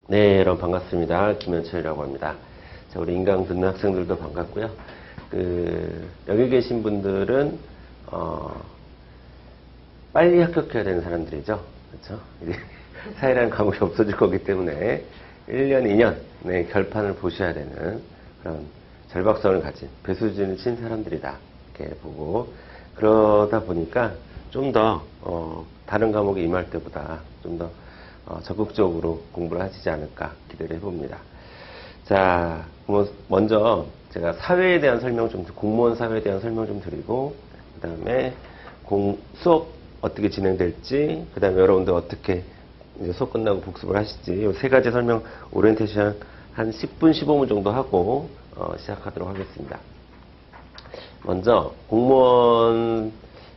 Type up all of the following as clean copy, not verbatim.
네, 여러분 반갑습니다. 김현철이라고 합니다. 자, 우리 인강 듣는 학생들도 반갑고요. 여기 계신 분들은 빨리 합격해야 되는 사람들이죠. 그렇죠? 이제 사회라는 과목이 없어질 거기 때문에 1년, 2년 네, 결판을 보셔야 되는 그런 절박성을 가진 배수진을 친 사람들이다. 이렇게 보고 그러다 보니까 좀 더 다른 과목에 임할 때보다 좀 더 적극적으로 공부를 하시지 않을까 기대를 해봅니다. 자, 먼저 제가 사회에 대한 설명 좀, 공무원 사회에 대한 설명 좀 드리고, 그 다음에 수업 어떻게 진행될지, 그 다음에 여러분들 어떻게 이제 수업 끝나고 복습을 하실지, 이 세 가지 설명 오리엔테이션 한 10분, 15분 정도 하고 시작하도록 하겠습니다. 먼저 공무원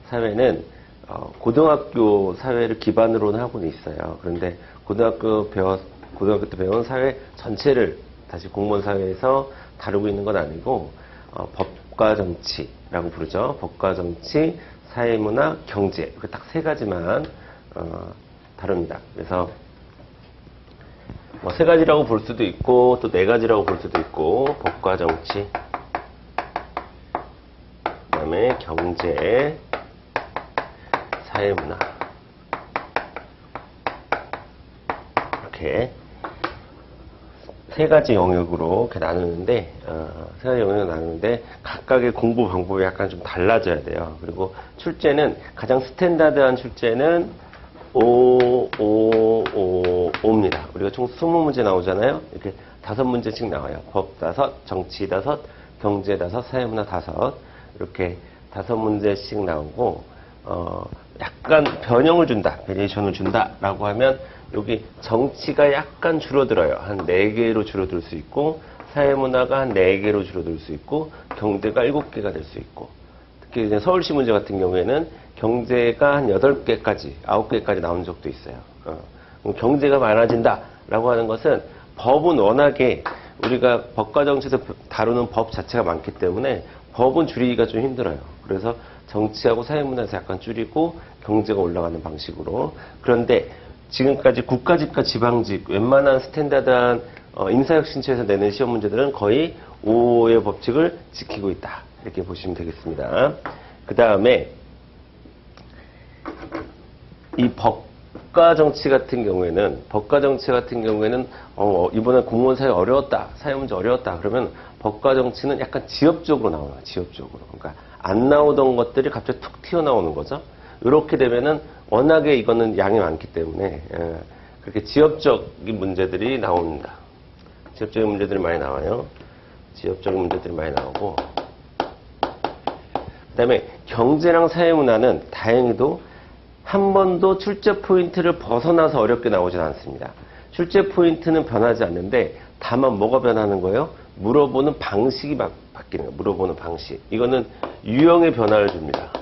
사회는 고등학교 사회를 기반으로는 하고는 있어요. 그런데 고등학교 때 배운 사회 전체를 다시 공무원 사회에서 다루고 있는 건 아니고 법과 정치라고 부르죠. 법과 정치, 사회문화, 경제 이렇게 딱 세 가지만 다룹니다. 그래서 세 가지라고 볼 수도 있고 또 네 가지라고 볼 수도 있고 법과 정치, 그다음에 경제, 사회문화 이렇게 세 가지 영역으로 이렇게 나누는데 세 가지 영역으로 나누는데 각각의 공부 방법이 약간 좀 달라져야 돼요. 그리고 출제는 가장 스탠다드한 출제는 5입니다. 우리가 총 20문제 나오잖아요. 이렇게 5문제씩 나와요. 법 5, 정치 5, 경제 5, 사회문화 5 이렇게 5문제씩 나오고 약간 변형을 준다, 베리에이션을 준다라고 하면 여기 정치가 약간 줄어들어요. 한 4개로 줄어들 수 있고 사회문화가 한 4개로 줄어들 수 있고 경제가 7개가 될 수 있고 특히 이제 서울시 문제 같은 경우에는 경제가 한 8개까지, 9개까지 나온 적도 있어요. 경제가 많아진다라고 하는 것은 법은 워낙에 우리가 법과 정치에서 다루는 법 자체가 많기 때문에 법은 줄이기가 좀 힘들어요. 그래서 정치하고 사회문화에서 약간 줄이고 경제가 올라가는 방식으로. 그런데 지금까지 국가직과 지방직 웬만한 스탠다드한 인사혁신처에서 내는 시험 문제들은 거의 5의 법칙을 지키고 있다. 이렇게 보시면 되겠습니다. 그 다음에 이 법과 정치 같은 경우에는 이번에 공무원 사회 어려웠다, 사회 문제 어려웠다 그러면 법과 정치는 약간 지엽적으로 나와요. 지엽적으로. 그러니까 안 나오던 것들이 갑자기 툭 튀어나오는 거죠. 이렇게 되면은 워낙에 이거는 양이 많기 때문에 그렇게 지엽적인 문제들이 나옵니다. 지엽적인 문제들이 많이 나와요. 지엽적인 문제들이 많이 나오고 그 다음에 경제랑 사회문화는 다행히도 한 번도 출제 포인트를 벗어나서 어렵게 나오진 않습니다. 출제 포인트는 변하지 않는데 다만 뭐가 변하는 거예요? 물어보는 방식이 바뀌는 거예요. 물어보는 방식. 이거는 유형의 변화를 줍니다.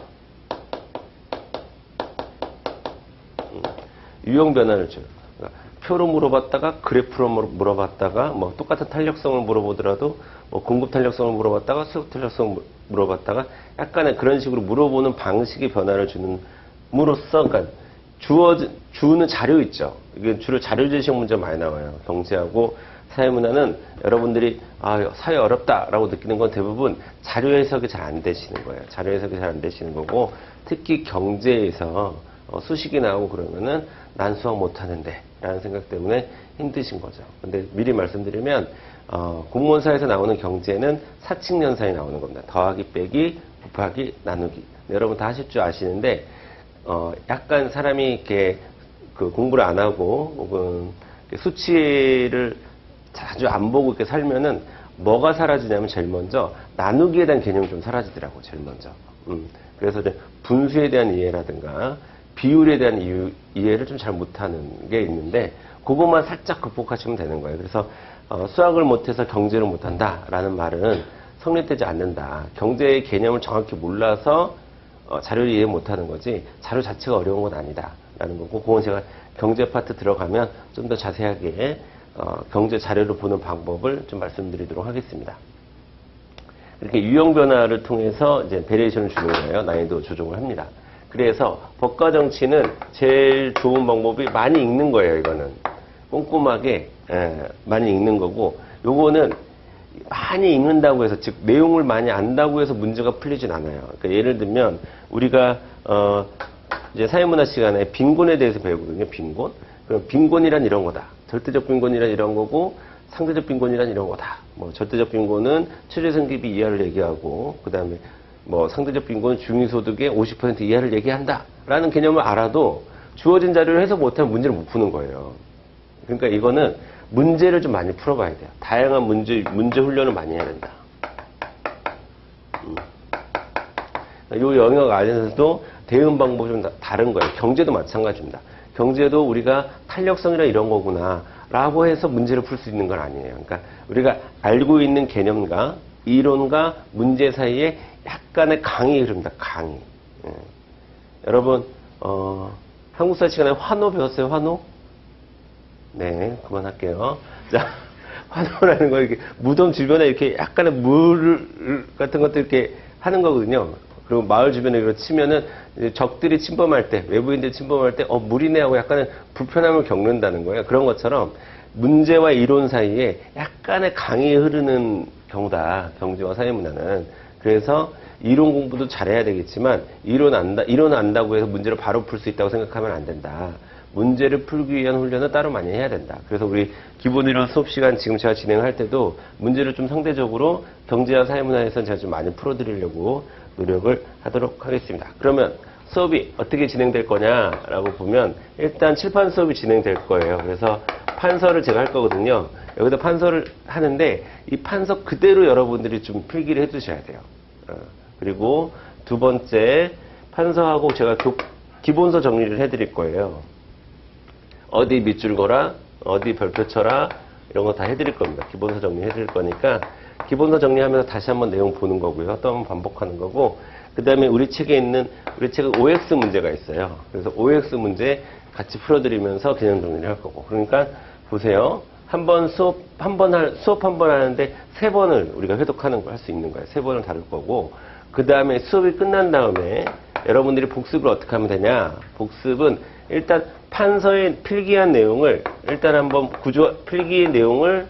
유형 변화를 줘요. 그러니까 표로 물어봤다가 그래프로 물어봤다가 뭐 똑같은 탄력성을 물어보더라도 뭐 공급 탄력성을 물어봤다가 수급 탄력성을 물어봤다가 약간의 그런 식으로 물어보는 방식의 변화를 주는으로써 그러니까 주는 자료 있죠. 이게 주로 자료 제시형 문제 많이 나와요. 경제하고 사회문화는 여러분들이 사회 어렵다라고 느끼는 건 대부분 자료 해석이 잘 안 되시는 거예요. 자료 해석이 잘 안 되시는 거고 특히 경제에서 수식이 나오고 그러면은 난 수학 못하는데 라는 생각 때문에 힘드신 거죠. 근데 미리 말씀드리면 공무원 사회에서 나오는 경제는 사칙연산이 나오는 겁니다. 더하기, 빼기, 곱하기, 나누기. 여러분 다 하실 줄 아시는데 약간 사람이 이렇게 공부를 안 하고 혹은 수치를 자주 안 보고 이렇게 살면은 뭐가 사라지냐면 제일 먼저 나누기에 대한 개념이 좀 사라지더라고. 제일 먼저. 그래서 이제 분수에 대한 이해라든가 비율에 대한 이해를 좀 잘 못하는 게 있는데 그것만 살짝 극복하시면 되는 거예요. 그래서 수학을 못해서 경제를 못한다라는 말은 성립되지 않는다. 경제의 개념을 정확히 몰라서 자료를 이해 못하는 거지 자료 자체가 어려운 건 아니다라는 거고 그건 제가 경제 파트 들어가면 좀 더 자세하게 경제 자료를 보는 방법을 좀 말씀드리도록 하겠습니다. 이렇게 유형 변화를 통해서 이제 베리에이션을 주는 거예요. 난이도 조정을 합니다. 그래서 법과 정치는 제일 좋은 방법이 많이 읽는 거예요. 이거는 꼼꼼하게 많이 읽는 거고, 요거는 많이 읽는다고 해서, 즉 내용을 많이 안다고 해서 문제가 풀리진 않아요. 그러니까 예를 들면 우리가 이제 사회문화 시간에 빈곤에 대해서 배우거든요. 빈곤. 그럼 빈곤이란 이런 거다. 절대적 빈곤이란 이런 거고, 상대적 빈곤이란 이런 거다. 뭐 절대적 빈곤은 최저생계비 이하를 얘기하고, 그 다음에 뭐 상대적 빈곤은 중위소득의 50% 이하를 얘기한다. 라는 개념을 알아도 주어진 자료를 해석 못하면 문제를 못 푸는 거예요. 그러니까 이거는 문제를 좀 많이 풀어봐야 돼요. 다양한 문제 훈련을 많이 해야 된다. 이 영역 안에서도 대응 방법이 좀 다른 거예요. 경제도 마찬가지입니다. 경제도 우리가 탄력성이라 이런 거구나 라고 해서 문제를 풀 수 있는 건 아니에요. 그러니까 우리가 알고 있는 개념과 이론과 문제 사이에 약간의 강이 흐릅니다. 강이. 예. 여러분 한국사 시간에 환호 배웠어요? 환호? 네, 그만할게요. 자, 환호라는 거 이렇게 무덤 주변에 이렇게 약간의 물 같은 것들 이렇게 하는 거거든요. 그리고 마을 주변에 이렇게 치면은 적들이 침범할 때, 외부인들이 침범할 때, 물이네 하고 약간의 불편함을 겪는다는 거예요. 그런 것처럼 문제와 이론 사이에 약간의 강이 흐르는 경우다. 경제와 사회문화는. 그래서 이론 공부도 잘해야 되겠지만 이론 안다고 해서 문제를 바로 풀 수 있다고 생각하면 안 된다. 문제를 풀기 위한 훈련은 따로 많이 해야 된다. 그래서 우리 기본이론 수업 시간 지금 제가 진행할 때도 문제를 좀 상대적으로 경제와 사회문화에서 제가 좀 많이 풀어드리려고 노력을 하도록 하겠습니다. 그러면 수업이 어떻게 진행될 거냐라고 보면 일단 칠판 수업이 진행될 거예요. 그래서 판서를 제가 할 거거든요. 여기다 판서를 하는데 이 판서 그대로 여러분들이 좀 필기를 해두셔야 돼요. 그리고 두 번째 판서하고 제가 기본서 정리를 해드릴 거예요. 어디 밑줄 거라, 어디 별표 쳐라 이런 거 다 해드릴 겁니다. 기본서 정리해드릴 거니까 기본서 정리하면서 다시 한번 내용 보는 거고요. 또 한번 반복하는 거고, 그 다음에 우리 책에 OX 문제가 있어요. 그래서 OX 문제 같이 풀어드리면서 개념 정리를 할 거고. 그러니까 보세요. 수업 한 번 하는데 3번을 우리가 회독하는 걸 할 수 있는 거예요. 3번을 다룰 거고, 그 다음에 수업이 끝난 다음에 여러분들이 복습을 어떻게 하면 되냐? 복습은 일단 판서에 필기한 내용을 일단 한번 필기의 내용을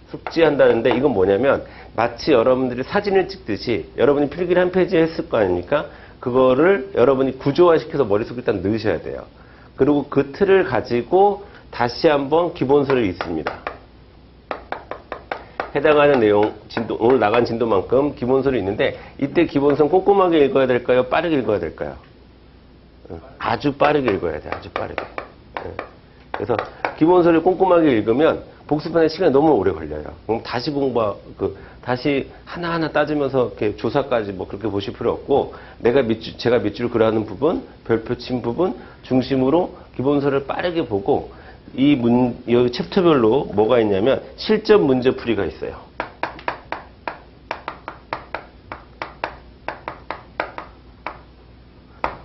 숙지한다는데, 이건 뭐냐면 마치 여러분들이 사진을 찍듯이 여러분이 필기를 한 페이지에 했을 거 아닙니까? 그거를 여러분이 구조화시켜서 머릿속에 일단 넣으셔야 돼요. 그리고 그 틀을 가지고 다시 한번 기본서를 읽습니다. 해당하는 내용, 오늘 나간 진도만큼 기본서를 읽는데, 이때 기본서는 꼼꼼하게 읽어야 될까요? 빠르게 읽어야 될까요? 아주 빠르게 읽어야 돼요. 아주 빠르게. 그래서 기본서를 꼼꼼하게 읽으면 복습하는 시간이 너무 오래 걸려요. 그럼 다시 다시 하나하나 따지면서 이렇게 조사까지 뭐 그렇게 보실 필요 없고, 제가 밑줄 그려하는 부분, 별표 친 부분 중심으로 기본서를 빠르게 보고, 여기 챕터별로 뭐가 있냐면 실전 문제풀이가 있어요.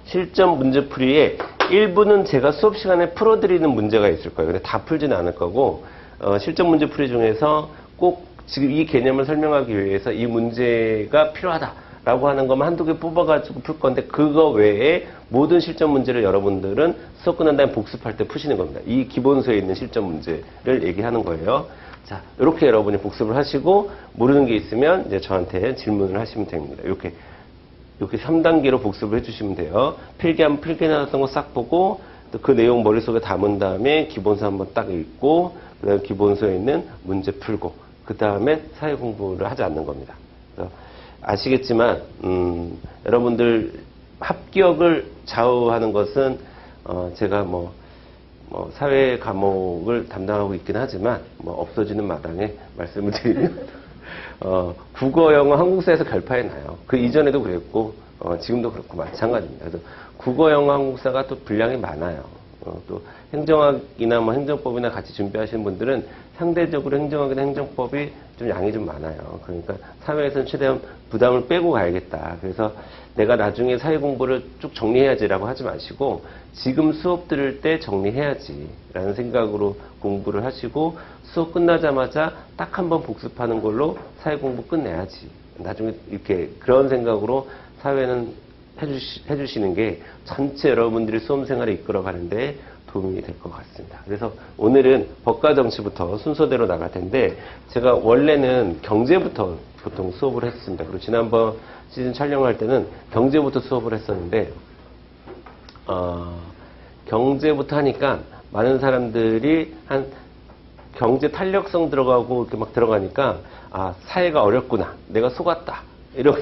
실전 문제풀이에 일부는 제가 수업 시간에 풀어드리는 문제가 있을 거예요. 근데 다 풀지는 않을 거고, 실전 문제풀이 중에서 꼭 지금 이 개념을 설명하기 위해서 이 문제가 필요하다라고 하는 것만 한두 개 뽑아가지고 풀 건데, 그거 외에 모든 실전 문제를 여러분들은 수업 끝난 다음에 복습할 때 푸시는 겁니다. 이 기본서에 있는 실전 문제를 얘기하는 거예요. 자, 이렇게 여러분이 복습을 하시고 모르는 게 있으면 이제 저한테 질문을 하시면 됩니다. 이렇게 3단계로 복습을 해주시면 돼요. 필기해놨던 거 싹 보고, 또 그 내용 머릿속에 담은 다음에 기본서 한번 딱 읽고, 그 다음에 기본서에 있는 문제 풀고, 그 다음에 사회 공부를 하지 않는 겁니다. 그래서 아시겠지만, 여러분들 합격을 좌우하는 것은, 제가 사회 과목을 담당하고 있긴 하지만, 없어지는 마당에 말씀을 드리면, 국어, 영어, 한국사에서 결파에 나요. 그 이전에도 그랬고, 지금도 그렇고 마찬가지입니다. 그래서 국어, 영어, 한국사가 또 분량이 많아요. 또 행정학이나 행정법이나 같이 준비하시는 분들은 상대적으로 행정학이나 행정법이 좀 양이 좀 많아요. 그러니까 사회에서는 최대한 부담을 빼고 가야겠다. 그래서 내가 나중에 사회 공부를 쭉 정리해야지라고 하지 마시고, 지금 수업 들을 때 정리해야지 라는 생각으로 공부를 하시고, 수업 끝나자마자 딱 한 번 복습하는 걸로 사회 공부 끝내야지. 나중에 이렇게 그런 생각으로 사회는 해주시는 게 전체 여러분들이 수험생활을 이끌어가는데 도움이 될 것 같습니다. 그래서 오늘은 법과 정치부터 순서대로 나갈 텐데 제가 원래는 경제부터 보통 수업을 했습니다. 그리고 지난번 시즌 촬영할 때는 경제부터 수업을 했었는데 경제부터 하니까 많은 사람들이 한 경제 탄력성 들어가고 이렇게 막 들어가니까 사회가 어렵구나. 내가 속았다. 이러고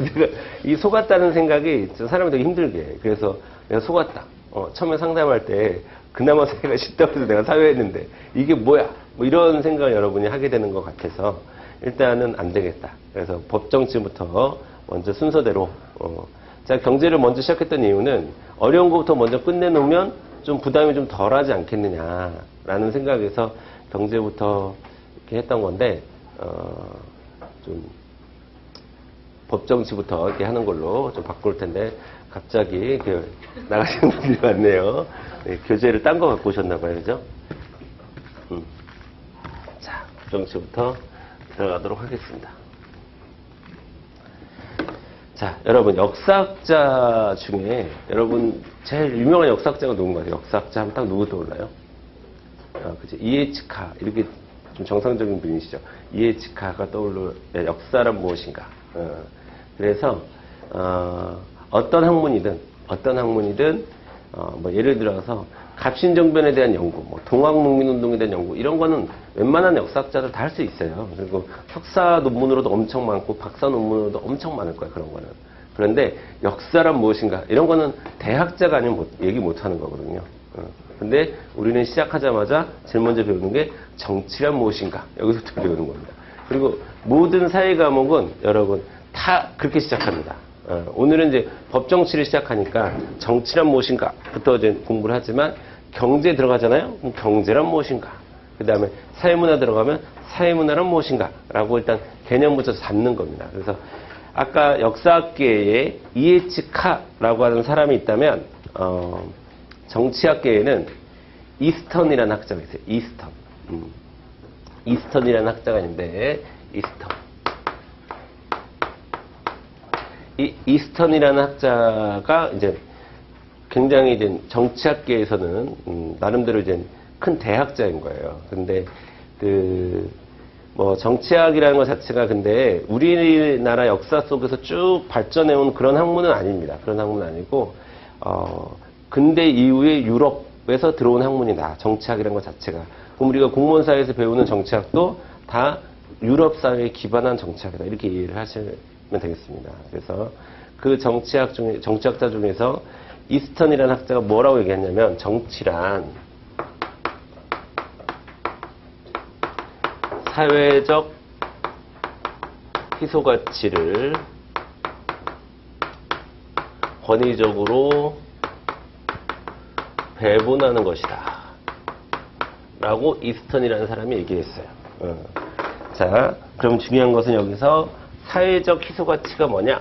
이 속았다는 생각이 사람이 되게 힘들게 해. 그래서 내가 속았다. 처음에 상담할 때 그나마 사회가 쉽다고 해서 내가 사회했는데 이게 뭐야? 뭐 이런 생각을 여러분이 하게 되는 것 같아서 일단은 안 되겠다. 그래서 법정치부터 먼저 순서대로 자, 경제를 먼저 시작했던 이유는 어려운 것부터 먼저 끝내놓으면 좀 부담이 좀 덜하지 않겠느냐라는 생각에서 경제부터 이렇게 했던 건데 좀 법정치부터 이렇게 하는 걸로 좀 바꿀 텐데 갑자기 나가시는 분들이 많네요. 네, 교재를 딴 거 갖고 오셨나 봐요, 그죠? 자, 법정치부터 들어가도록 하겠습니다. 자, 여러분 역사학자 중에 여러분 제일 유명한 역사학자가 누군가요? 역사학자 하면 딱 누구 떠올라요? 그치? 이에츠카 이렇게 좀 정상적인 분이시죠. 이에츠카가 떠올라 역사란 무엇인가? 그래서 어떤 학문이든 뭐 예를 들어서 갑신정변에 대한 연구, 뭐 동학농민운동에 대한 연구 이런 거는 웬만한 역사학자들 다 할 수 있어요. 그리고 석사 논문으로도 엄청 많고 박사 논문으로도 엄청 많을 거예요. 그런 거는. 그런데 역사란 무엇인가 이런 거는 대학자가 아니면 얘기 못 하는 거거든요. 근데 우리는 시작하자마자 제일 먼저 배우는 게 정치란 무엇인가 여기서부터 배우는 겁니다. 그리고 모든 사회 과목은 여러분 다 그렇게 시작합니다. 오늘은 이제 법정치를 시작하니까 정치란 무엇인가부터 이제 공부를 하지만 경제 들어가잖아요. 그럼 경제란 무엇인가? 그 다음에 사회문화 들어가면 사회문화란 무엇인가라고 일단 개념부터 잡는 겁니다. 그래서 아까 역사학계에 이에츠카라고 하는 사람이 있다면 정치학계에는 이스턴이라는 학자가 있어요. 이스턴이라는 학자가 있는데 이스턴이라는 학자가 이제 굉장히 이제 정치학계에서는 나름대로 이제 큰 대학자인 거예요. 근데 뭐 정치학이라는 것 자체가 근데 우리나라 역사 속에서 쭉 발전해온 그런 학문은 아닙니다. 그런 학문은 아니고 근대 이후에 유럽에서 들어온 학문이다. 정치학이라는 것 자체가. 그럼 우리가 공무원 사회에서 배우는 정치학도 다 유럽 사회에 기반한 정치학이다. 이렇게 이해를 하시면 되겠습니다. 그래서 그 정치학자 중에서 이스턴이라는 학자가 뭐라고 얘기했냐면 정치란 사회적 희소가치를 권위적으로 배분하는 것이다. 라고 이스턴이라는 사람이 얘기했어요. 자, 그럼 중요한 것은 여기서 사회적 희소가치가 뭐냐?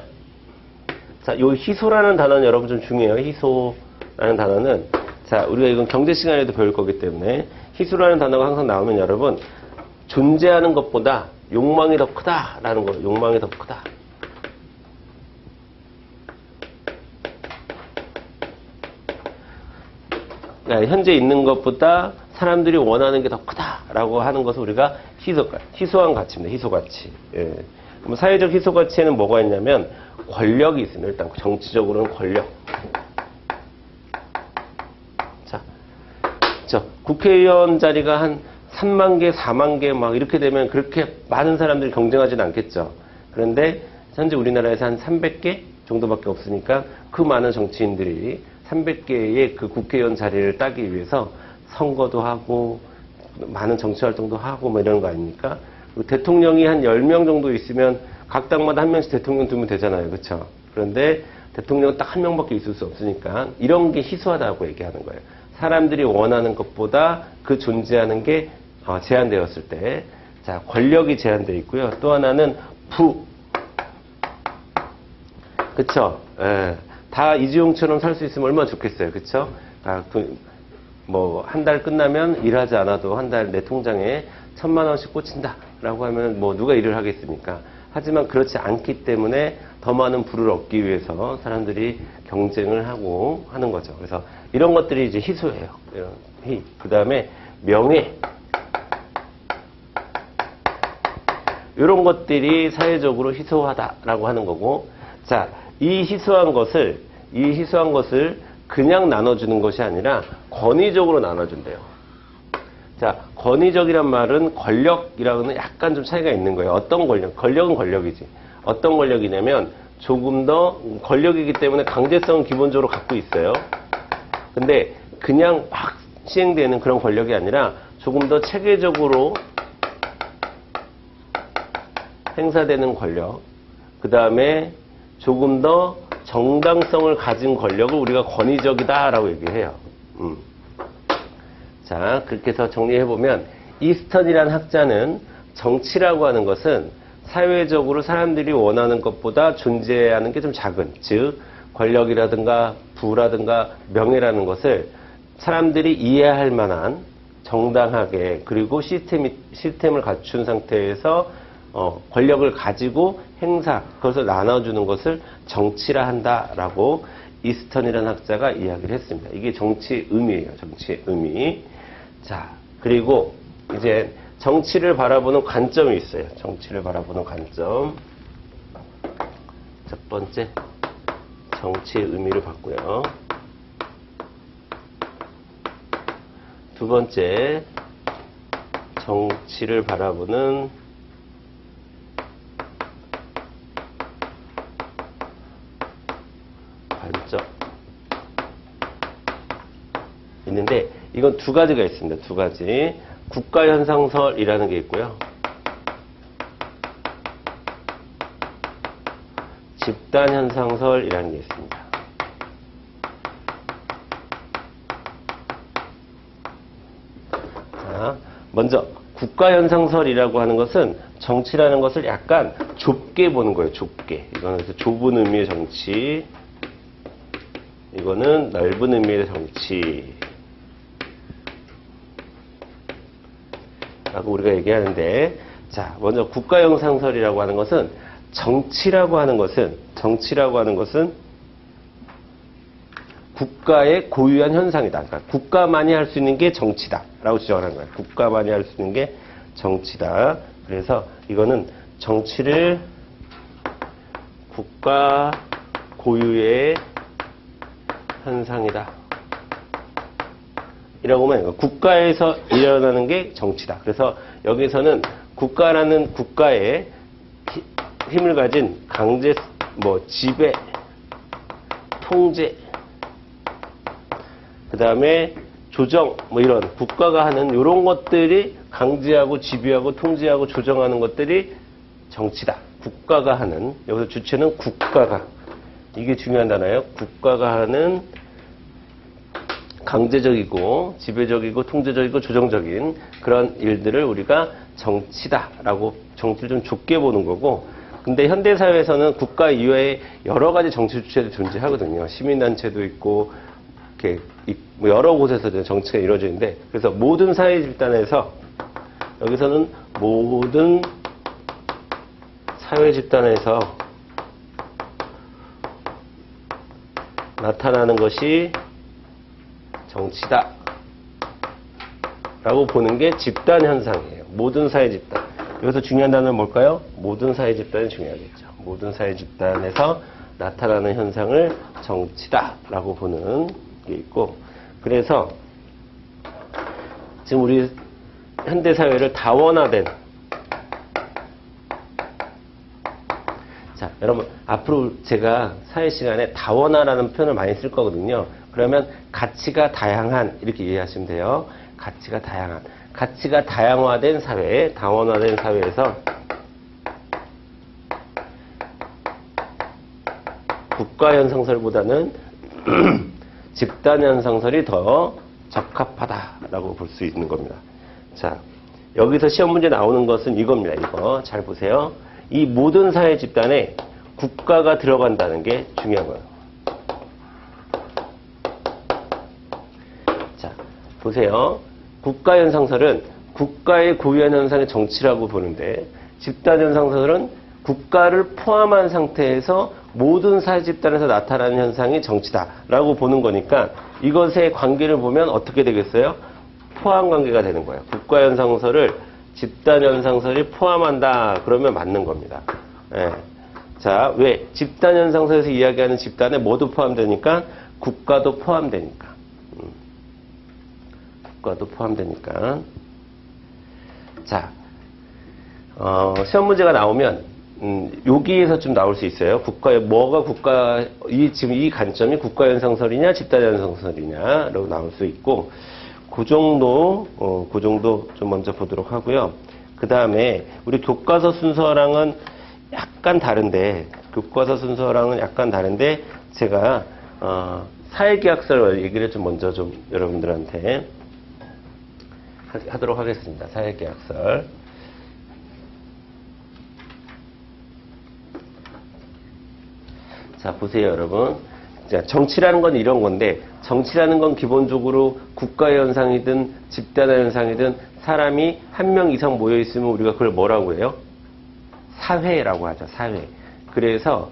자, 요 희소라는 단어는 여러분 좀 중요해요. 희소라는 단어는 자, 우리가 이건 경제 시간에도 배울 거기 때문에 희소라는 단어가 항상 나오면 여러분 존재하는 것보다 욕망이 더 크다라는 거. 욕망이 더 크다. 그러니까 현재 있는 것보다 사람들이 원하는 게 더 크다라고 하는 것을 우리가 희소한 가치입니다. 희소가치. 예. 그럼 사회적 희소가치에는 뭐가 있냐면 권력이 있습니다. 일단 정치적으로는 권력. 자, 국회의원 자리가 한 3만 개, 4만 개 막 이렇게 되면 그렇게 많은 사람들이 경쟁하지는 않겠죠. 그런데 현재 우리나라에서 한 300개 정도밖에 없으니까 그 많은 정치인들이 300개의 그 국회의원 자리를 따기 위해서 선거도 하고 많은 정치활동도 하고 뭐 이런 거 아닙니까? 대통령이 한 10명 정도 있으면 각 당마다 한 명씩 대통령 두면 되잖아요. 그렇죠? 그런데 대통령은 딱 한 명밖에 있을 수 없으니까 이런 게 희소하다고 얘기하는 거예요. 사람들이 원하는 것보다 그 존재하는 게 제한되었을 때, 자, 권력이 제한되어 있고요. 또 하나는 그쵸? 예. 다 이지용처럼 살 수 있으면 얼마나 좋겠어요. 그쵸? 뭐, 한 달 끝나면 일하지 않아도 한 달 내 통장에 1,000만 원씩 꽂힌다. 라고 하면 뭐 누가 일을 하겠습니까? 하지만 그렇지 않기 때문에 더 많은 부를 얻기 위해서 사람들이 경쟁을 하고 하는 거죠. 그래서 이런 것들이 이제 희소예요. 이런 그 다음에 명예. 이런 것들이 사회적으로 희소하다라고 하는 거고, 자, 이 희소한 것을 그냥 나눠주는 것이 아니라 권위적으로 나눠준대요. 자, 권위적이란 말은 권력이랑은 약간 좀 차이가 있는 거예요. 어떤 권력? 권력은 권력이지. 어떤 권력이냐면 조금 더 권력이기 때문에 강제성은 기본적으로 갖고 있어요. 근데 그냥 막 시행되는 그런 권력이 아니라 조금 더 체계적으로 행사되는 권력, 그 다음에 조금 더 정당성을 가진 권력을 우리가 권위적이다라고 얘기해요. 자, 그렇게 해서 정리해보면 이스턴이라는 학자는 정치라고 하는 것은 사회적으로 사람들이 원하는 것보다 존재하는 게 좀 작은, 즉 권력이라든가 부라든가 명예라는 것을 사람들이 이해할 만한 정당하게, 그리고 시스템을 갖춘 상태에서 권력을 가지고 그것을 나눠주는 것을 정치라 한다라고 이스턴이라는 학자가 이야기를 했습니다. 이게 정치의 의미예요. 정치의 의미. 자, 그리고 이제 정치를 바라보는 관점이 있어요. 정치를 바라보는 관점. 첫 번째, 정치의 의미를 봤고요. 두 번째, 정치를 바라보는 관점 있는데, 이건 두 가지가 있습니다. 두 가지. 국가현상설이라는 게 있고요. 집단현상설이라는 게 있습니다. 자, 먼저 국가현상설이라고 하는 것은 정치라는 것을 약간 좁게 보는 거예요. 좁게. 이거는 그래서 좁은 의미의 정치, 이거는 넓은 의미의 정치 라고 우리가 얘기하는데, 자, 먼저 국가현상설이라고 하는 것은 정치라고 하는 것은 국가의 고유한 현상이다. 그러니까 국가만이 할 수 있는 게 정치다라고 주장하는 거예요. 국가만이 할 수 있는 게 정치다. 그래서 이거는 정치를 국가 고유의 현상이다. 이라고 하면 국가에서 일어나는 게 정치다. 그래서 여기서는 국가라는 국가의 힘을 가진 강제, 지배, 통제, 그 다음에 조정, 이런 국가가 하는 이런 것들이 강제하고 지배하고 통제하고 조정하는 것들이 정치다. 국가가 하는, 여기서 주체는 국가가, 이게 중요한 단어예요. 국가가 하는 강제적이고 지배적이고 통제적이고 조정적인 그런 일들을 우리가 정치다라고, 정치를 좀 좁게 보는 거고, 근데 현대사회에서는 국가 이외에 여러 가지 정치 주체들이 존재하거든요. 시민단체도 있고, 이렇게 여러 곳에서 정치가 이루어지는데, 그래서 모든 사회 집단에서, 여기서는 모든 사회 집단에서 나타나는 것이 정치다 라고 보는 게 집단 현상이에요. 모든 사회 집단. 여기서 중요한 단어는 뭘까요? 모든 사회 집단이 중요하겠죠. 모든 사회 집단에서 나타나는 현상을 정치다 라고 보는 게 있고, 그래서 지금 우리 현대사회를 다원화된, 자, 여러분 앞으로 제가 사회 시간에 다원화라는 표현을 많이 쓸 거거든요. 그러면 가치가 다양한, 이렇게 이해하시면 돼요. 가치가 다양한. 가치가 다양화된 사회, 다원화된 사회에서 국가현상설보다는 집단현상설이 더 적합하다라고 볼 수 있는 겁니다. 자, 여기서 시험 문제 나오는 것은 이겁니다. 이거 잘 보세요. 이 모든 사회 집단에 국가가 들어간다는 게 중요한 거예요. 자, 보세요. 국가현상설은 국가의 고유한 현상의 정치라고 보는데, 집단현상설은 국가를 포함한 상태에서 모든 사회 집단에서 나타나는 현상이 정치다라고 보는 거니까 이것의 관계를 보면 어떻게 되겠어요? 포함 관계가 되는 거예요. 국가 현상설을 집단 현상설이 포함한다. 그러면 맞는 겁니다. 예. 자, 왜? 집단 현상설에서 이야기하는 집단에 모두 포함되니까 국가도 포함되니까. 국가도 포함되니까. 자, 시험 문제가 나오면 여기에서 좀 나올 수 있어요. 지금 이 관점이 국가 현상설이냐 집단 현상설이냐라고 나올 수 있고, 그 정도 좀 먼저 보도록 하고요. 그 다음에 우리 교과서 순서랑은 약간 다른데, 제가 사회계약설 얘기를 좀 먼저 좀 여러분들한테 하도록 하겠습니다. 사회계약설. 자, 보세요, 여러분. 자, 정치라는 건 이런 건데, 정치라는 건 기본적으로 국가의 현상이든 집단의 현상이든 사람이 한 명 이상 모여 있으면 우리가 그걸 뭐라고 해요? 사회라고 하죠, 사회. 그래서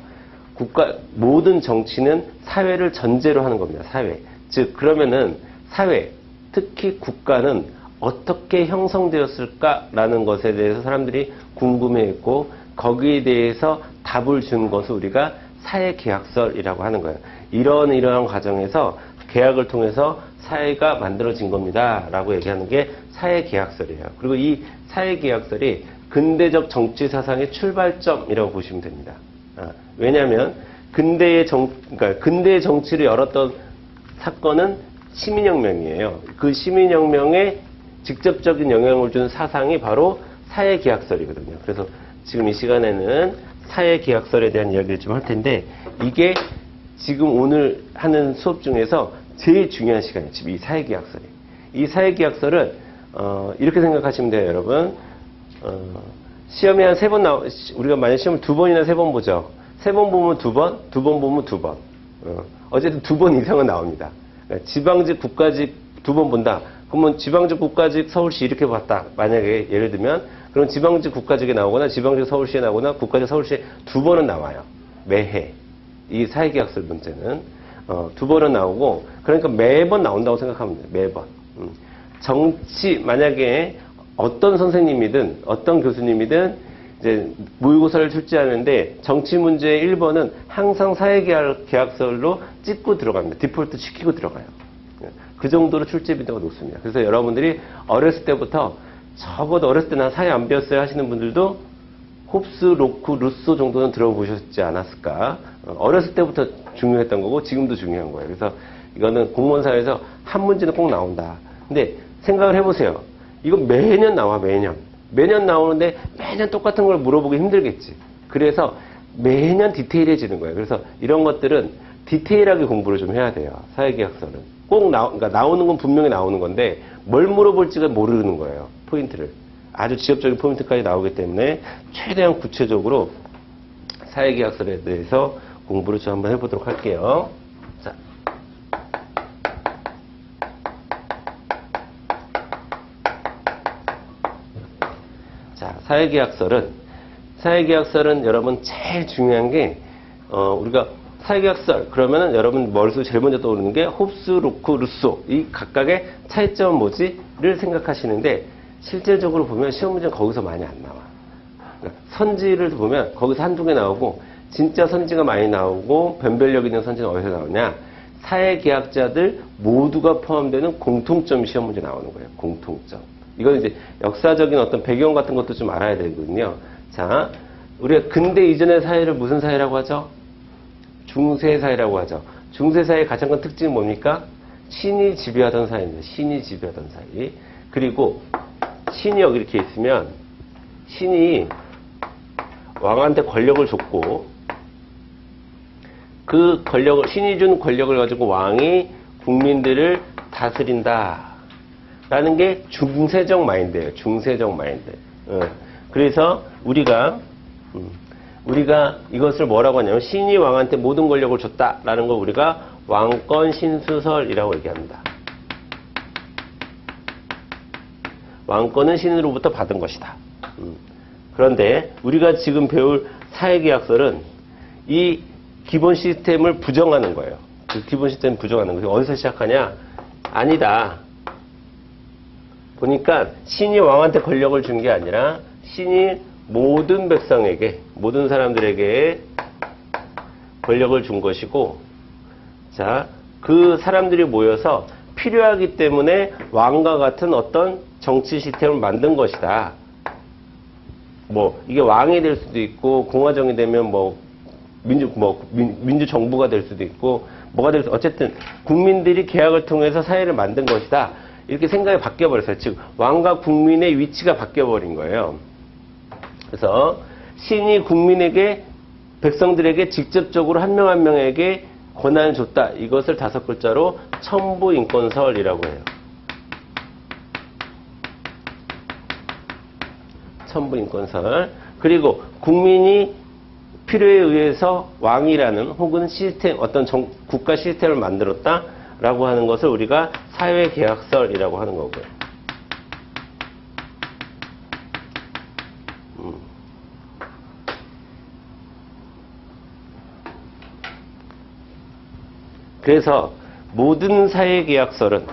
모든 정치는 사회를 전제로 하는 겁니다, 사회. 즉, 그러면은 사회, 특히 국가는 어떻게 형성되었을까라는 것에 대해서 사람들이 궁금해했고, 거기에 대해서 답을 준 것을 우리가 사회계약설이라고 하는 거예요. 이러한 과정에서 계약을 통해서 사회가 만들어진 겁니다. 라고 얘기하는 게 사회계약설이에요. 그리고 이 사회계약설이 근대적 정치 사상의 출발점이라고 보시면 됩니다. 왜냐하면 근대의 정치를 열었던 사건은 시민혁명이에요. 그 시민혁명에 직접적인 영향을 준 사상이 바로 사회계약설이거든요. 그래서 지금 이 시간에는 사회계약설에 대한 이야기를 좀 할 텐데, 이게 지금 오늘 하는 수업 중에서 제일 중요한 시간이에요. 지금 이 사회계약설이. 이 사회계약설은 이렇게 생각하시면 돼요, 여러분. 시험에 한 3번 우리가 만약 시험을 2번이나 3번 보죠. 3번 보면 2번, 2번 보면 2번. 어쨌든 2번 이상은 나옵니다. 그러니까 지방직, 국가직 2번 본다. 그러면 지방직, 국가직, 서울시 이렇게 봤다. 만약에 예를 들면, 그럼 지방직, 국가직에 나오거나 지방직, 서울시에 나오거나 국가직, 서울시에 2번은 나와요. 매해. 이 사회계약설 문제는 2번은 나오고, 그러니까 매번 나온다고 생각하면 돼요. 매번. 정치, 만약에 어떤 선생님이든 어떤 교수님이든 이제 모의고사를 출제하는데 정치 문제의 1번은 항상 사회계약설로 찍고 들어갑니다. 디폴트 시키고 들어가요. 그 정도로 출제 빈도가 높습니다. 그래서 여러분들이 어렸을 때부터, 적어도 어렸을 때 난 사회 안 배웠어요 하시는 분들도 홉스, 로크, 루소 정도는 들어보셨지 않았을까. 어렸을 때부터 중요했던 거고 지금도 중요한 거예요. 그래서 이거는 공무원사회에서 한 문제는 꼭 나온다. 근데 생각을 해보세요. 이거 매년 나와, 매년. 매년 나오는데 매년 똑같은 걸 물어보기 힘들겠지. 그래서 매년 디테일해지는 거예요. 그래서 이런 것들은 디테일하게 공부를 좀 해야 돼요. 사회계약설은. 그러니까 나오는 건 분명히 나오는 건데 뭘 물어볼지가 모르는 거예요. 포인트를. 아주 지엽적인 포인트까지 나오기 때문에 최대한 구체적으로 사회계약설에 대해서 공부를 좀 한번 해보도록 할게요. 자, 사회계약설은 여러분 제일 중요한 게, 우리가 사회계약설 그러면은 여러분 머릿속에 제일 먼저 떠오르는 게 홉스, 로크, 루소, 이 각각의 차이점은 뭐지?를 생각하시는데, 실질적으로 보면 시험 문제는 거기서 많이 안 나와. 그러니까 선지를 보면 거기서 한두 개 나오고, 진짜 선지가 많이 나오고 변별력 있는 선지는 어디서 나오냐? 사회계약자들 모두가 포함되는 공통점 시험 문제 나오는 거예요. 공통점. 이건 이제 역사적인 어떤 배경 같은 것도 좀 알아야 되거든요. 자, 우리가 근대 이전의 사회를 무슨 사회라고 하죠? 중세사회라고 하죠. 중세사회의 가장 큰 특징은 뭡니까? 신이 지배하던 사회입니다. 신이 지배하던 사회. 그리고 신이 여기 이렇게 있으면 신이 왕한테 권력을 줬고, 그 권력을, 신이 준 권력을 가지고 왕이 국민들을 다스린다 라는 게 중세적 마인드예요. 중세적 마인드. 그래서 우리가 이것을 뭐라고 하냐면, 신이 왕한테 모든 권력을 줬다라는 걸 우리가 왕권 신수설이라고 얘기합니다. 왕권은 신으로부터 받은 것이다. 그런데 우리가 지금 배울 사회계약서는 이 기본 시스템을 부정하는 거예요. 그 기본 시스템을 부정하는 거예요. 어디서 시작하냐? 아니다. 보니까 신이 왕한테 권력을 준 게 아니라 신이 모든 백성에게, 모든 사람들에게 권력을 준 것이고, 자, 그 사람들이 모여서 필요하기 때문에 왕과 같은 어떤 정치 시스템을 만든 것이다. 뭐 이게 왕이 될 수도 있고 공화정이 되면 민주 정부가 될 수도 있고 뭐가 될 수, 어쨌든 국민들이 계약을 통해서 사회를 만든 것이다. 이렇게 생각이 바뀌어 버렸어요. 즉 왕과 국민의 위치가 바뀌어 버린 거예요. 그래서 신이 국민에게, 백성들에게 직접적으로 한 명 한 명에게 권한을 줬다. 이것을 5글자로 천부인권설이라고 해요. 천부인권설. 그리고 국민이 필요에 의해서 왕이라는 혹은 시스템, 어떤 국가 시스템을 만들었다라고 하는 것을 우리가 사회계약설이라고 하는 거고요. 그래서 모든 사회계약설은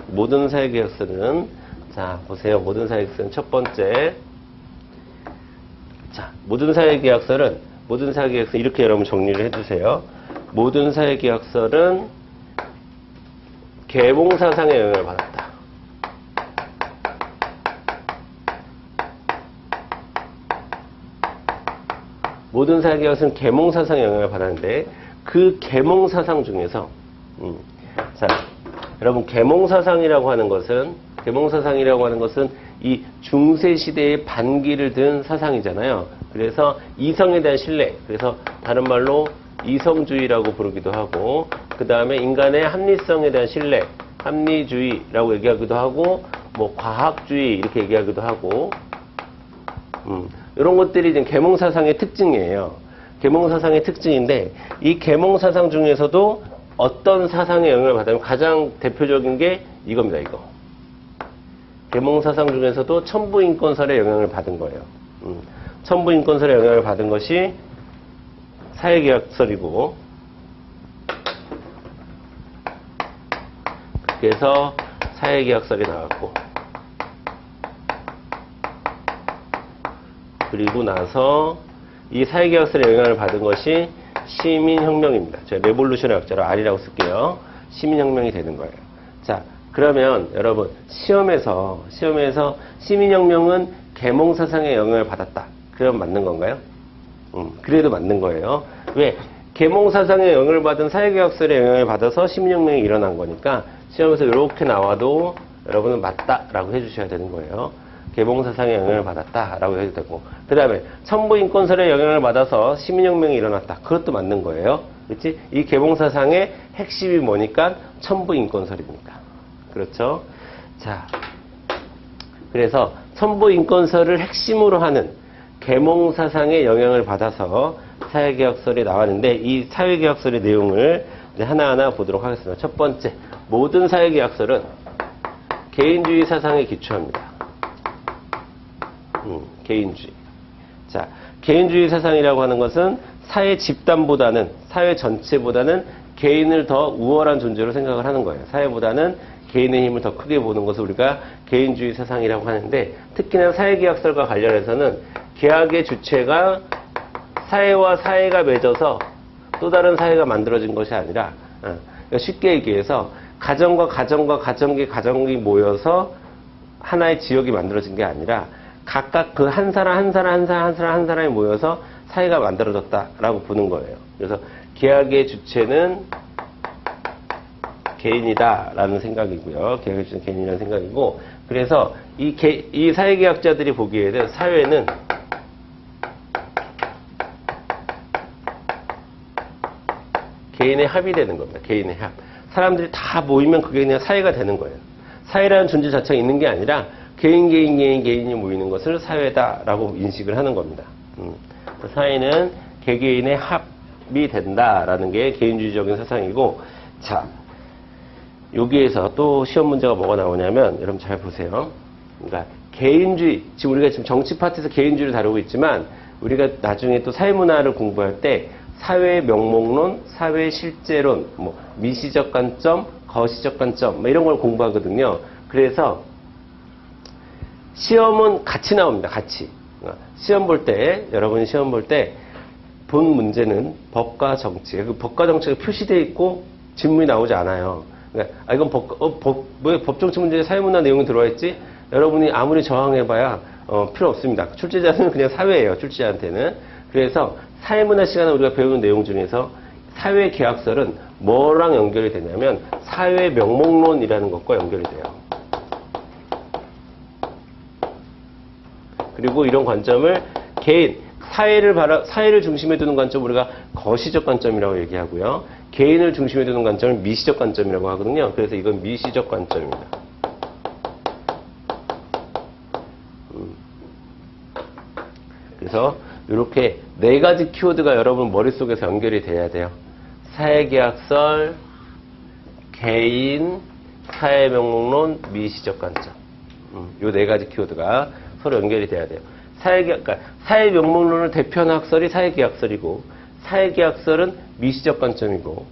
자 보세요. 모든 사회계약설은 첫 번째, 자 모든 사회계약설은 이렇게 여러분 정리를 해주세요. 모든 사회계약설은 계몽사상의 영향을 받았다. 모든 사회계약설은 계몽사상의 영향을 받았는데 그 계몽사상 중에서 자, 여러분 계몽사상이라고 하는 것은 이 중세시대의 반기를 든 사상이잖아요. 그래서 이성에 대한 신뢰, 그래서 다른 말로 이성주의라고 부르기도 하고, 그 다음에 인간의 합리성에 대한 신뢰, 합리주의라고 얘기하기도 하고, 뭐 과학주의 이렇게 얘기하기도 하고, 이런 것들이 이제 계몽사상의 특징이에요. 계몽사상의 특징인데 이 계몽사상 중에서도 어떤 사상의 영향을 받으면 가장 대표적인 게 이겁니다. 이거. 계몽사상 중에서도 천부인권설의 영향을 받은 거예요. 천부인권설의 영향을 받은 것이 사회계약설이고, 그래서 사회계약설이 나왔고, 그리고 나서 이 사회계약설의 영향을 받은 것이 시민혁명입니다. 제가 레볼루션의 약자로 R이라고 쓸게요. 시민혁명이 되는 거예요. 자, 그러면 여러분 시험에서 시민혁명은 계몽사상의 영향을 받았다. 그럼 맞는 건가요? 그래도 맞는 거예요. 왜? 계몽사상의 영향을 받은 사회계약설의 영향을 받아서 시민혁명이 일어난 거니까 시험에서 이렇게 나와도 여러분은 맞다라고 해주셔야 되는 거예요. 계몽사상의 영향을 받았다라고 해도 되고, 그 다음에 천부인권설의 영향을 받아서 시민혁명이 일어났다. 그것도 맞는 거예요. 그렇지? 이 계몽사상의 핵심이 뭐니까 천부인권설입니다. 그렇죠? 자, 그래서 천부인권설을 핵심으로 하는 계몽사상의 영향을 받아서 사회계약설이 나왔는데, 이 사회계약설의 내용을 이제 하나하나 보도록 하겠습니다. 첫 번째, 모든 사회계약설은 개인주의 사상에 기초합니다. 개인주의. 자, 개인주의 사상이라고 하는 것은 사회 집단보다는, 사회 전체보다는 개인을 더 우월한 존재로 생각을 하는 거예요. 사회보다는 개인의 힘을 더 크게 보는 것을 우리가 개인주의 사상이라고 하는데, 특히나 사회계약설과 관련해서는 계약의 주체가 사회와 사회가 맺어서 또 다른 사회가 만들어진 것이 아니라, 쉽게 얘기해서 가정과 가정이 모여서 하나의 지역이 만들어진 게 아니라 각각 그 한 사람이 모여서 사회가 만들어졌다라고 보는 거예요. 그래서 계약의 주체는 개인이다라는 생각이고요. 계약의 주체는 개인이라는 생각이고, 그래서 이 사회계약자들이 보기에는 사회는 개인의 합이 되는 겁니다. 개인의 합. 사람들이 다 모이면 그게 그냥 사회가 되는 거예요. 사회라는 존재 자체가 있는 게 아니라 개인이 모이는 것을 사회다라고 인식을 하는 겁니다. 사회는 개개인의 합이 된다라는 게 개인주의적인 사상이고, 자, 여기에서 또 시험 문제가 뭐가 나오냐면, 여러분 잘 보세요. 그러니까 개인주의, 지금 우리가 지금 정치 파트에서 개인주의를 다루고 있지만 우리가 나중에 또 사회문화를 공부할 때 사회 명목론, 사회 실제론, 뭐 미시적 관점, 거시적 관점 뭐 이런 걸 공부하거든요. 그래서 시험은 같이 나옵니다. 같이. 시험 볼 때, 여러분이 시험 볼 때 본 문제는 법과 정치. 그 법과 정치가 표시되어 있고 질문이 나오지 않아요. 그러니까 이건 왜 법정치 문제에 사회문화 내용이 들어와 있지? 여러분이 아무리 저항해봐야 필요 없습니다. 출제자는 그냥 사회예요. 출제자한테는. 그래서 사회문화 시간에 우리가 배우는 내용 중에서 사회계약설은 뭐랑 연결이 되냐면 사회명목론이라는 것과 연결이 돼요. 그리고 이런 관점을 개인, 사회를 중심에 두는 관점 우리가 거시적 관점이라고 얘기하고요. 개인을 중심에 두는 관점을 미시적 관점이라고 하거든요. 그래서 이건 미시적 관점입니다. 그래서 이렇게 네 가지 키워드가 여러분 머릿속에서 연결이 돼야 돼요. 사회계약설, 개인, 사회명목론, 미시적 관점. 요 네 가지 키워드가 서로 연결이 돼야 돼요. 그러니까 사회명목론을 대표하는 학설이 사회계약설이고, 사회계약설은 미시적 관점이고,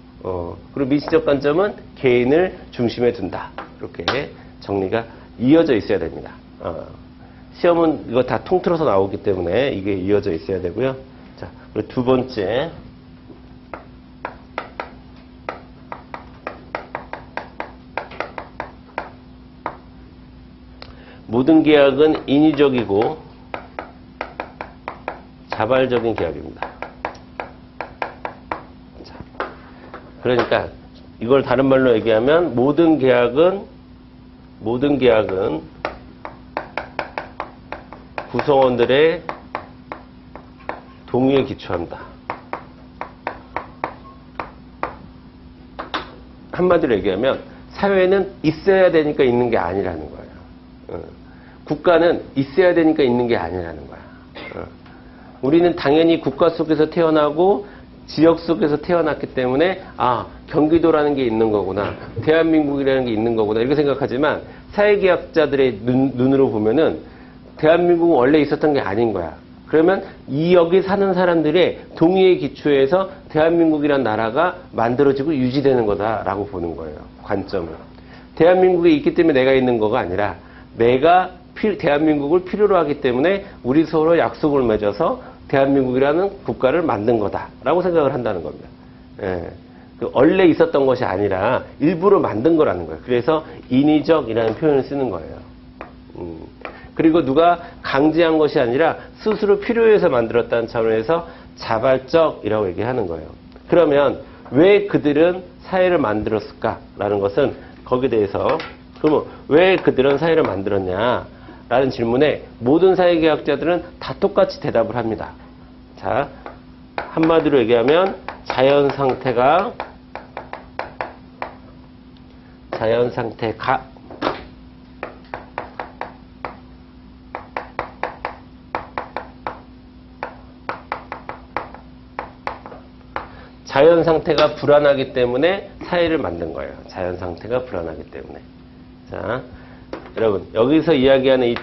그리고 미시적 관점은 개인을 중심에 둔다. 이렇게 정리가 이어져 있어야 됩니다. 시험은 이거 다 통틀어서 나오기 때문에 이게 이어져 있어야 되고요. 자, 그리고 두 번째. 모든 계약은 인위적이고 자발적인 계약입니다. 자, 그러니까 이걸 다른 말로 얘기하면 모든 계약은 구성원들의 동의에 기초한다. 한마디로 얘기하면 사회는 있어야 되니까 있는 게 아니라는 거예요. 국가는 있어야 되니까 있는 게 아니라는 거야. 우리는 당연히 국가 속에서 태어나고 지역 속에서 태어났기 때문에 경기도라는 게 있는 거구나, 대한민국이라는 게 있는 거구나 이렇게 생각하지만 사회계약자들의 눈으로 보면은 대한민국은 원래 있었던 게 아닌 거야. 그러면 여기 사는 사람들의 동의에 기초해서 대한민국이란 나라가 만들어지고 유지되는 거다라고 보는 거예요. 관점을. 대한민국이 있기 때문에 내가 있는 거가 아니라 내가 대한민국을 필요로 하기 때문에 우리 서로 약속을 맺어서 대한민국이라는 국가를 만든 거다라고 생각을 한다는 겁니다. 예. 원래 있었던 것이 아니라 일부러 만든 거라는 거예요. 그래서 인위적이라는 표현을 쓰는 거예요. 그리고 누가 강제한 것이 아니라 스스로 필요해서 만들었다는 차원에서 자발적이라고 얘기하는 거예요. 그러면 왜 그들은 사회를 만들었을까라는 것은 거기에 대해서 그러면 왜 그들은 사회를 만들었냐? 라는 질문에 모든 사회계약자들은 다 똑같이 대답을 합니다. 자, 한마디로 얘기하면 자연 상태가 자연 상태가 불안하기 때문에 사회를 만든 거예요. 자연 상태가 불안하기 때문에. 자, 여러분 여기서 이야기하는 이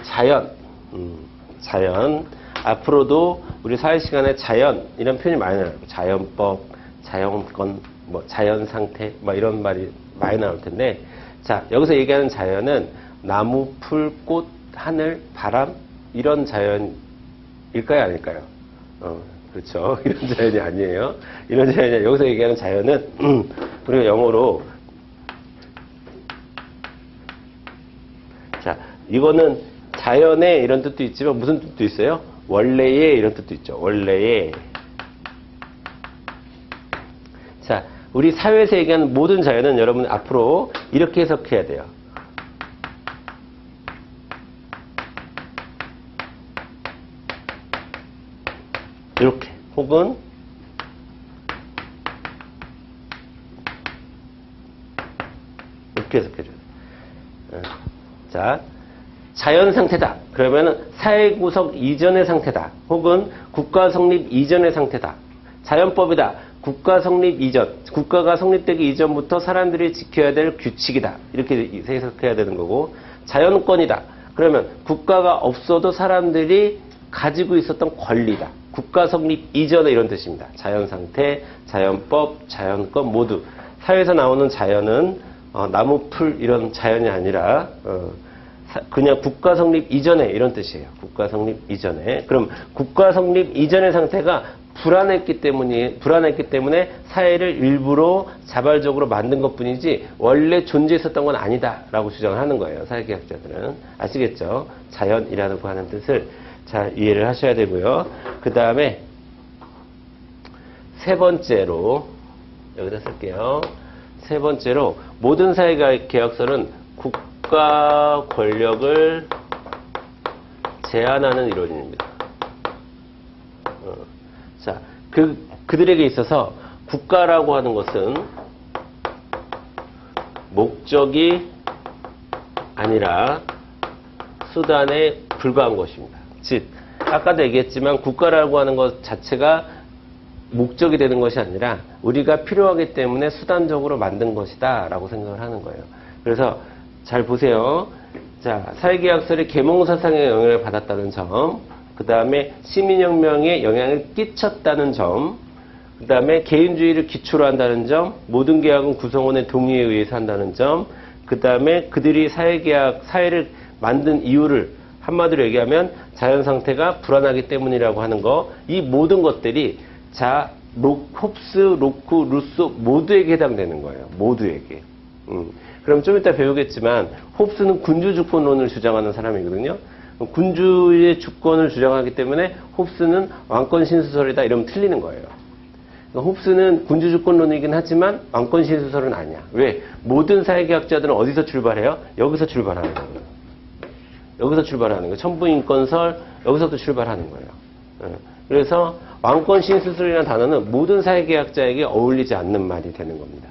자연 앞으로도 우리 사회 시간에 자연 이런 표현이 많이 나와요. 자연법, 자연권, 뭐 자연 상태, 뭐 이런 말이 많이 나올 텐데, 자 여기서 얘기하는 자연은 나무, 풀, 꽃, 하늘, 바람 이런 자연일까요, 아닐까요? 그렇죠. 이런 자연이 아니에요. 이런 자연이 아니라 여기서 얘기하는 자연은 우리가 영어로 자, 이거는 자연의 이런 뜻도 있지만 무슨 뜻도 있어요? 원래의 이런 뜻도 있죠. 원래의. 자, 우리 사회에서 얘기하는 모든 자연은 여러분 앞으로 이렇게 해석해야 돼요. 이렇게 혹은 이렇게 해석해줘요. 자, 자연 상태다. 그러면은 사회 구성 이전의 상태다. 혹은 국가 성립 이전의 상태다. 자연법이다. 국가 성립 이전. 국가가 성립되기 이전부터 사람들이 지켜야 될 규칙이다. 이렇게 해석해야 되는 거고, 자연권이다. 그러면 국가가 없어도 사람들이 가지고 있었던 권리다. 국가 성립 이전에 이런 뜻입니다. 자연상태, 자연법, 자연권 모두. 사회에서 나오는 자연은 나무, 풀 이런 자연이 아니라 그냥 국가 성립 이전에 이런 뜻이에요. 국가 성립 이전에. 그럼 국가 성립 이전의 상태가 불안했기 때문에 사회를 일부러 자발적으로 만든 것뿐이지 원래 존재했었던 건 아니다라고 주장을 하는 거예요. 사회계학자들은. 아시겠죠? 자연이라고 하는 뜻을 잘 이해를 하셔야 되고요. 그 다음에 세 번째로 여기다 쓸게요. 세 번째로 모든 사회계약서는 국가 권력을 제한하는 이론입니다. 자, 그들에게 있어서 국가라고 하는 것은 목적이 아니라 수단에 불과한 것입니다. 즉, 아까도 얘기했지만 국가라고 하는 것 자체가 목적이 되는 것이 아니라 우리가 필요하기 때문에 수단적으로 만든 것이다 라고 생각을 하는 거예요. 그래서 잘 보세요. 자, 사회계약설이 계몽사상의 영향을 받았다는 점, 그 다음에 시민혁명에 영향을 끼쳤다는 점, 그 다음에 개인주의를 기초로 한다는 점, 모든 계약은 구성원의 동의에 의해서 한다는 점, 그 다음에 그들이 사회를 만든 이유를 한마디로 얘기하면 자연상태가 불안하기 때문이라고 하는 거, 이 모든 것들이 홉스, 로크, 루소 모두에게 해당되는 거예요. 모두에게. 그럼 좀 이따 배우겠지만 홉스는 군주주권론을 주장하는 사람이거든요. 군주의 주권을 주장하기 때문에 홉스는 왕권신수설이다 이러면 틀리는 거예요. 그러니까 홉스는 군주주권론이긴 하지만 왕권신수설은 아니야. 왜? 모든 사회계학자들은 어디서 출발해요? 여기서 출발하는 거예요. 여기서 출발하는 거예요. 천부인권설 여기서도 출발하는 거예요. 그래서 왕권신수설이라는 단어는 모든 사회계학자에게 어울리지 않는 말이 되는 겁니다.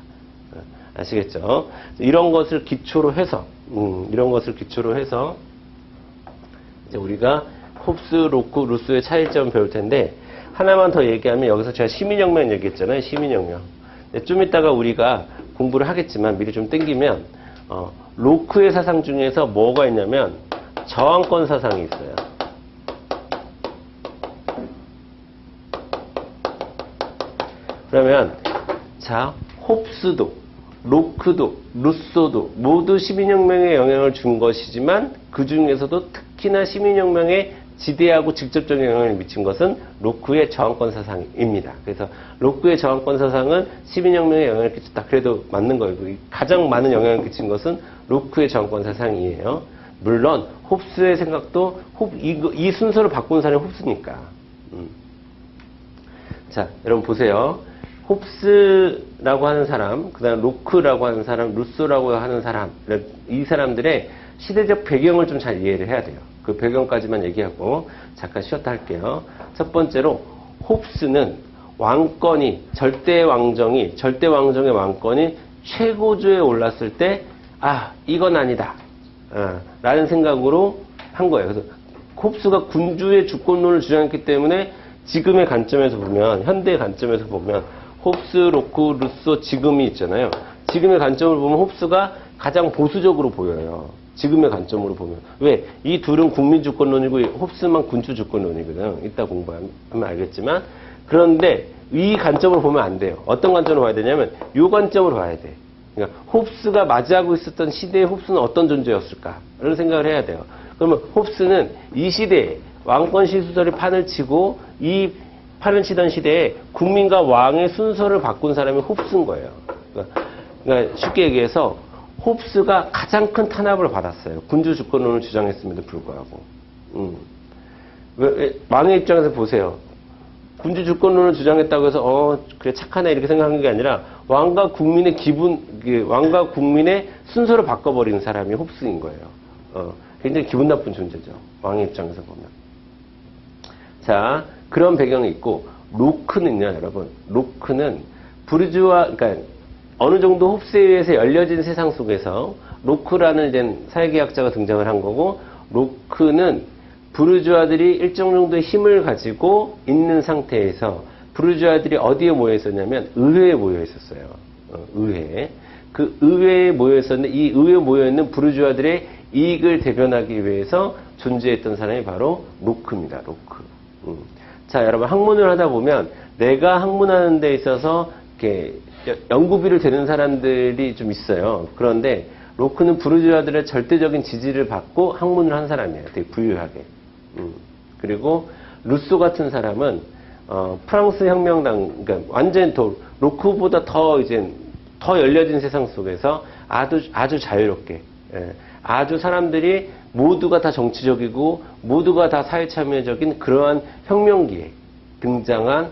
아시겠죠? 이런 것을 기초로 해서 이제 우리가 홉스, 로크, 루소의 차이점을 배울 텐데 하나만 더 얘기하면 여기서 제가 시민혁명 얘기했잖아요. 시민혁명. 좀 이따가 우리가 공부를 하겠지만 미리 좀 땡기면 로크의 사상 중에서 뭐가 있냐면 저항권 사상이 있어요. 그러면 자, 홉스도 로크도 루소도 모두 시민혁명에 영향을 준 것이지만 그 중에서도 특히나 시민혁명에 지대하고 직접적인 영향을 미친 것은 로크의 저항권 사상입니다. 그래서 로크의 저항권 사상은 시민혁명에 영향을 끼쳤다. 그래도 맞는 거예요. 가장 많은 영향을 끼친 것은 로크의 저항권 사상이에요. 물론 홉스의 생각도 이 순서를 바꾼 사람이 홉스니까. 자, 여러분 보세요. 홉스라고 하는 사람, 그 다음 로크라고 하는 사람, 루소라고 하는 사람, 이 사람들의 시대적 배경을 좀 잘 이해를 해야 돼요. 그 배경까지만 얘기하고 잠깐 쉬었다 할게요. 첫 번째로 홉스는 왕권이 절대 왕정의 왕권이 최고조에 올랐을 때 이건 아니다 라는 생각으로 한 거예요. 그래서 홉스가 군주의 주권론을 주장했기 때문에 지금의 관점에서 보면, 현대의 관점에서 보면 홉스, 로크, 루소 지금이 있잖아요. 지금의 관점을 보면 홉스가 가장 보수적으로 보여요. 지금의 관점으로 보면. 왜? 이 둘은 국민주권론이고 홉스만 군주주권론이거든. 이따 공부하면 알겠지만. 그런데 이 관점으로 보면 안 돼요. 어떤 관점으로 봐야 되냐면 이 관점으로 봐야 돼. 그러니까 홉스가 맞이하고 있었던 시대의 홉스는 어떤 존재였을까? 이런 생각을 해야 돼요. 그러면 홉스는 이 시대에 왕권신수설이 판을 치고 이 판을 치던 시대에 국민과 왕의 순서를 바꾼 사람이 홉스인 거예요. 그러니까 쉽게 얘기해서 홉스가 가장 큰 탄압을 받았어요. 군주주권론을 주장했음에도 불구하고. 왕의 입장에서 보세요. 군주주권론을 주장했다고 해서 그래 착하네 이렇게 생각하는 게 아니라 왕과 국민의 왕과 국민의 순서를 바꿔버리는 사람이 홉스인 거예요. 굉장히 기분 나쁜 존재죠. 왕의 입장에서 보면. 자, 그런 배경이 있고 로크는요, 여러분. 로크는 그러니까 어느 정도 홉스에 의해서 열려진 세상 속에서 로크라는 이제 사회계약자가 등장을 한 거고, 로크는 부르주아들이 일정 정도의 힘을 가지고 있는 상태에서 부르주아들이 어디에 모여 있었냐면 의회에 모여 있었어요. 의회. 그 의회에 모여 있었는데 이 의회에 모여 있는 부르주아들의 이익을 대변하기 위해서 존재했던 사람이 바로 로크입니다. 로크. 자, 여러분 학문을 하다 보면 내가 학문하는 데 있어서 이렇게 연구비를 대는 사람들이 좀 있어요. 그런데 로크는 부르주아들의 절대적인 지지를 받고 학문을 한 사람이에요. 되게 부유하게. 그리고 루소 같은 사람은 프랑스 혁명당, 그러니까 완전 더 로크보다 더 이제 더 열려진 세상 속에서 아주 자유롭게, 아주 사람들이 모두가 다 정치적이고 모두가 다 사회 참여적인 그러한 혁명기에 등장한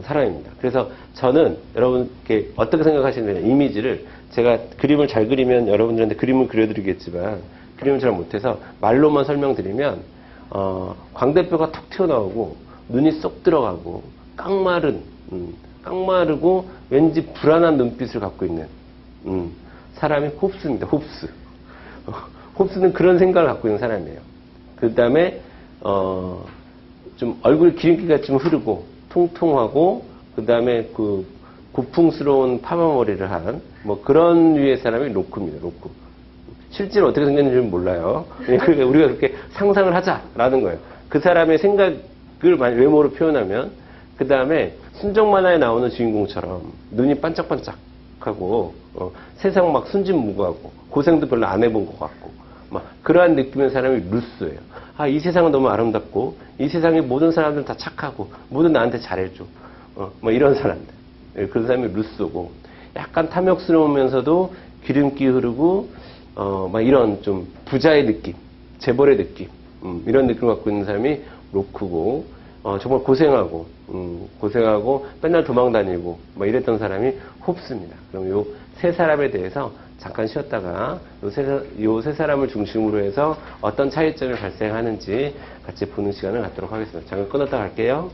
사람입니다. 그래서 저는 여러분께 어떻게 생각하시느냐 이미지를 제가 그림을 잘 그리면 여러분들한테 그림을 그려드리겠지만 그림을 잘 못해서 말로만 설명드리면 광대뼈가 툭 튀어나오고 눈이 쏙 들어가고 깡마르고 왠지 불안한 눈빛을 갖고 있는 사람이 홉스입니다. 홉스. 홉스는 그런 생각을 갖고 있는 사람이에요. 그 다음에 좀 얼굴 기름기가 좀 흐르고 통통하고 그 다음에 그 고풍스러운 파마머리를 한 뭐 그런 류의 사람이 로크입니다. 로크. 실제로 어떻게 생겼는지는 몰라요. 그러니까 우리가 그렇게 상상을 하자라는 거예요. 그 사람의 생각을 외모로 표현하면 그 다음에 순정 만화에 나오는 주인공처럼 눈이 반짝반짝하고 세상 막 순진무구하고 고생도 별로 안 해본 것 같고 막 그러한 느낌의 사람이 루소예요. 아, 이 세상은 너무 아름답고 이 세상의 모든 사람들은 다 착하고 모두 나한테 잘해줘. 뭐 이런 사람들. 그런 사람이 루소고 약간 탐욕스러우면서도 기름기 흐르고 막 이런 좀 부자의 느낌, 재벌의 느낌 이런 느낌을 갖고 있는 사람이 로크고 정말 고생하고 맨날 도망 다니고 막 이랬던 사람이 홉스입니다. 그럼 요 세 사람에 대해서 잠깐 쉬었다가 요 세 사람을 중심으로 해서 어떤 차이점이 발생하는지 같이 보는 시간을 갖도록 하겠습니다. 잠깐 끊었다 갈게요.